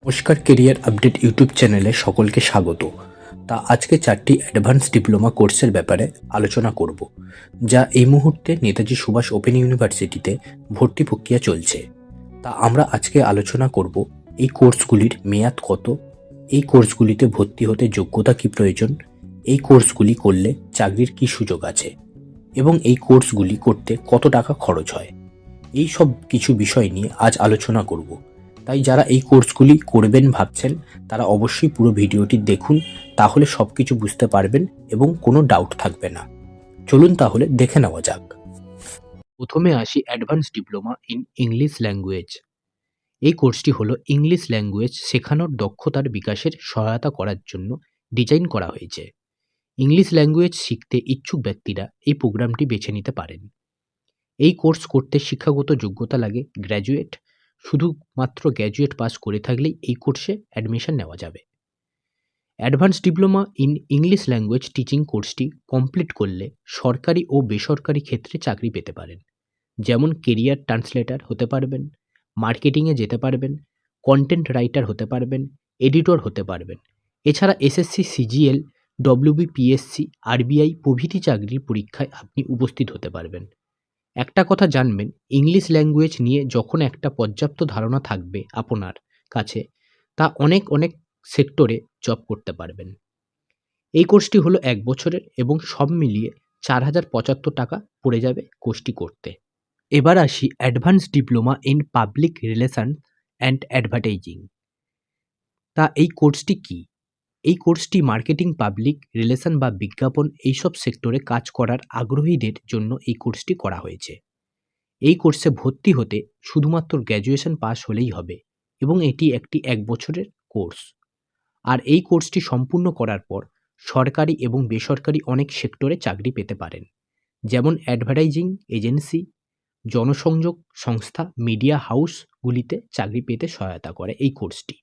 নমস্কার, career update YouTube চ্যানেলে সকলকে স্বাগত। আজকে 4টি অ্যাডভান্স ডিপ্লোমা কোর্সের ব্যাপারে আলোচনা করব, যা এই মুহূর্তে নেতাজি সুভাষ ওপেন ইউনিভার্সিটিতে ভর্তি প্রক্রিয়া চলছে। আমরা আজকে আলোচনা করব এই কোর্সগুলির মেয়াদ কত, এই কোর্সগুলিতে ভর্তি হতে যোগ্যতা কি প্রয়োজন, এই কোর্সগুলি করলে চাকরির কি সুযোগ আছে এবং এই কোর্সগুলি করতে কত টাকা খরচ হয়। এই সব কিছু বিষয় নিয়ে আজ আলোচনা করব। তাই যারা এই কোর্সগুলি করবেন ভাবছেন তারা অবশ্যই পুরো ভিডিওটি দেখুন, তাহলে সবকিছু বুঝতে পারবেন এবং কোনো ডাউট থাকবে না। চলুন তাহলে দেখে নেওয়া যাক। প্রথমে আসি advance diploma in English language. এই কোর্সটি হলো ইংলিশ ল্যাঙ্গুয়েজ শেখানোর দক্ষতার বিকাশের সহায়তা করার জন্য ডিজাইন করা হয়েছে। ইংলিশ ল্যাঙ্গুয়েজ শিখতে ইচ্ছুক ব্যক্তিরা এই প্রোগ্রামটি বেছে নিতে পারেন। এই কোর্স করতে শিক্ষাগত যোগ্যতা লাগে গ্র্যাজুয়েট। শুধুমাত্র গ্র্যাজুয়েট পাস করে থাকলেই এই কোর্সে অ্যাডমিশন নেওয়া যাবে। Advance diploma in English language teaching কোর্সটি কমপ্লিট করলে সরকারি ও বেসরকারি ক্ষেত্রে চাকরি পেতে পারেন। যেমন কেরিয়ার ট্রান্সলেটর হতে পারবেন, মার্কেটিংয়ে যেতে পারবেন, কন্টেন্ট রাইটার হতে পারবেন, এডিটর হতে পারবেন। এছাড়া এসএসসি, সিজিএল, ডব্লিউবিপিএসসি, আরবিআই প্রভৃতি চাকরির পরীক্ষায় আপনি উপস্থিত হতে পারবেন। একটা কথা জানবেন, ইংলিশ ল্যাঙ্গুয়েজ নিয়ে যখন একটা পর্যাপ্ত ধারণা থাকবে আপনার কাছে, তা অনেক সেক্টরে জব করতে পারবেন। এই কোর্সটি হলো 1 বছরের এবং সব মিলিয়ে 4075 টাকা পড়ে যাবে কোর্সটি করতে। এবার আসি advance diploma in public relation and advertising. এই কোর্সটি কি? এই কোর্সটি মার্কেটিং, পাবলিক রিলেশন বা বিজ্ঞাপন এইসব সেক্টরে কাজ করার আগ্রহীদের জন্য এই কোর্সটি করা হয়েছে। এই কোর্সে ভর্তি হতে শুধুমাত্র গ্র্যাজুয়েশন পাস হলেই হবে এবং এটি একটি 1 বছরের কোর্স। আর এই কোর্সটি সম্পূর্ণ করার পর সরকারি এবং বেসরকারি অনেক সেক্টরে চাকরি পেতে পারেন। যেমন অ্যাডভার্টাইজিং এজেন্সি, জনসংযোগ সংস্থা, মিডিয়া হাউসগুলিতে চাকরি পেতে সহায়তা করে এই কোর্সটি।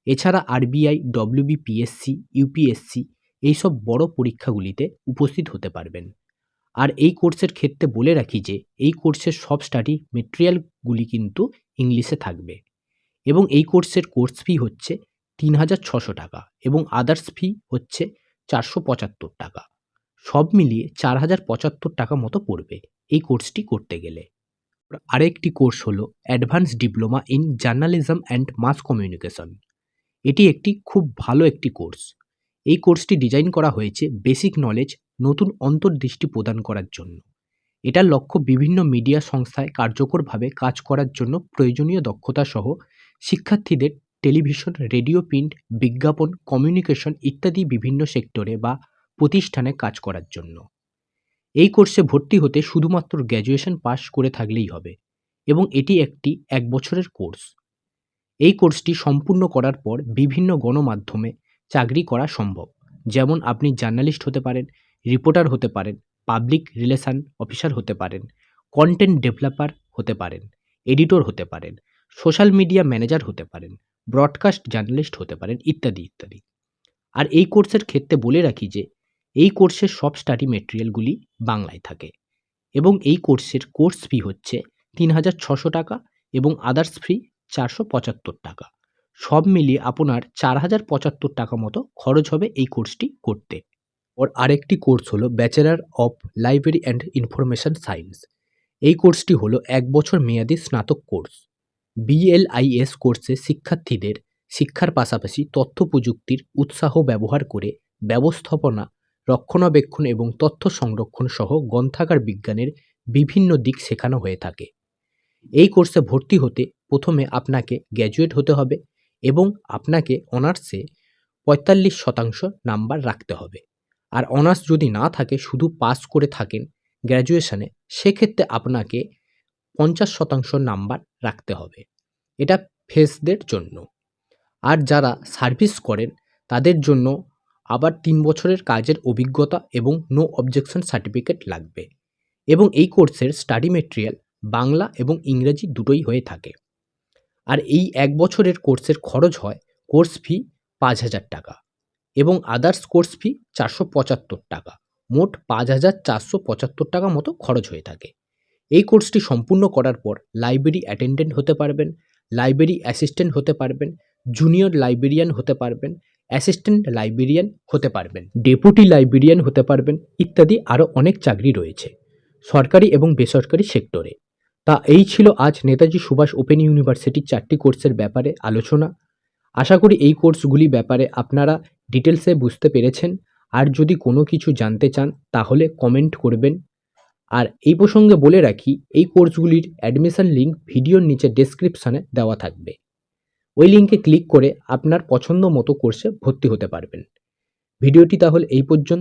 এছাড়া আরবিআই, ডব্লিউবিপিএসসি, ইউপিএসসি এইসব বড় পরীক্ষাগুলিতে উপস্থিত হতে পারবেন। আর এই কোর্সের ক্ষেত্রে বলে রাখি যে এই কোর্সের সব স্টাডি মেটেরিয়ালগুলি কিন্তু ইংলিশে থাকবে এবং এই কোর্সের কোর্স ফি হচ্ছে 3600 টাকা এবং আদার্স ফি হচ্ছে 475 টাকা। সব মিলিয়ে 4075 টাকা মতো পড়বে এই কোর্সটি করতে গেলে। আরেকটি কোর্স হলো advance diploma in journalism and mass communication. এটি একটি খুব ভালো একটি কোর্স। এই কোর্সটি ডিজাইন করা হয়েছে বেসিক নলেজ, নতুন অন্তর্দৃষ্টি প্রদান করার জন্য। এটার লক্ষ্য বিভিন্ন মিডিয়া সংস্থায় কার্যকরভাবে কাজ করার জন্য প্রয়োজনীয় দক্ষতা সহ শিক্ষার্থীদের টেলিভিশন, রেডিও, প্রিন্ট, বিজ্ঞাপন, কমিউনিকেশন ইত্যাদি বিভিন্ন সেক্টরে বা প্রতিষ্ঠানে কাজ করার জন্য। এই কোর্সে ভর্তি হতে শুধুমাত্র গ্র্যাজুয়েশন পাস করে থাকলেই হবে এবং এটি একটি 1 বছরের কোর্স। এই কোর্সটি সম্পূর্ণ করার পর বিভিন্ন গণমাধ্যমে চাকরি করা সম্ভব। যেমন আপনি জার্নালিস্ট হতে পারেন, রিপোর্টার হতে পারেন, পাবলিক রিলেশন অফিসার হতে পারেন, কন্টেন্ট ডেভেলপার হতে পারেন, এডিটর হতে পারেন, সোশ্যাল মিডিয়া ম্যানেজার হতে পারেন, ব্রডকাস্ট জার্নালিস্ট হতে পারেন ইত্যাদি ইত্যাদি। আর এই কোর্সের ক্ষেত্রে বলে রাখি যে এই কোর্সের সব স্টাডি মেটেরিয়ালগুলি বাংলায় থাকে এবং এই কোর্সের কোর্স ফি হচ্ছে 3600 টাকা এবং আদার্স ফি 475 টাকা। সব মিলিয়ে আপনার 4075 টাকা মতো খরচ হবে এই কোর্সটি করতে। ওর আরেকটি কোর্স হলো bachelor of library and information science. এই কোর্সটি হলো 1 বছর মেয়াদী স্নাতক কোর্স। বিএলআইএস কোর্সে শিক্ষার্থীদের শিক্ষার পাশাপাশি তথ্য প্রযুক্তির উৎসাহ ব্যবহার করে ব্যবস্থাপনা, রক্ষণাবেক্ষণ এবং তথ্য সংরক্ষণ সহ গ্রন্থাগার বিজ্ঞানের বিভিন্ন দিক শেখানো হয়ে থাকে। এই কোর্সে ভর্তি হতে প্রথমে আপনাকে গ্র্যাজুয়েট হতে হবে এবং আপনাকে অনার্সে 45% নাম্বার রাখতে হবে। আর অনার্স যদি না থাকে, শুধু পাস করে থাকেন গ্র্যাজুয়েশনে, সেক্ষেত্রে আপনাকে 50% নাম্বার রাখতে হবে। এটা ফ্রেশদের জন্য। আর যারা সার্ভিস করেন তাদের জন্য আবার 3 বছরের কাজের অভিজ্ঞতা এবং নো অবজেকশন সার্টিফিকেট লাগবে। এবং এই কোর্সের স্টাডি মেটেরিয়াল বাংলা এবং ইংরেজি দুটোই হয়ে থাকে। আর এই 1 বছরের কোর্সের খরচ হয় কোর্স ফি 5000 টাকা এবং আদার্স কোর্স ফি 475 টাকা। মোট 5475 টাকা মতো খরচ হয়ে থাকে। এই কোর্সটি সম্পূর্ণ করার পর লাইব্রেরি অ্যাটেন্ডেন্ট হতে পারবেন, লাইব্রেরি অ্যাসিস্ট্যান্ট হতে পারবেন, জুনিয়র লাইব্রেরিয়ান হতে পারবেন, অ্যাসিস্ট্যান্ট লাইব্রেরিয়ান হতে পারবেন, ডেপুটি লাইব্রেরিয়ান হতে পারবেন ইত্যাদি আরও অনেক চাকরি রয়েছে সরকারি এবং বেসরকারি সেক্টরে। তা এই ছিল আজ নেতাজি সুভাষ ওপেন ইউনিভার্সিটির 4টি কোর্সের ব্যাপারে আলোচনা। আশা করি এই কোর্সগুলি ব্যাপারে আপনারা ডিটেলসে বুঝতে পেরেছেন। আর যদি কোনো কিছু জানতে চান তাহলে কমেন্ট করবেন। আর এই প্রসঙ্গে বলে রাখি, এই কোর্সগুলির অ্যাডমিশন লিঙ্ক ভিডিওর নিচে ডেসক্রিপশানে দেওয়া থাকবে। ওই লিঙ্কে ক্লিক করে আপনার পছন্দ মতো কোর্সে ভর্তি হতে পারবেন। ভিডিওটি তাহলে এই পর্যন্ত।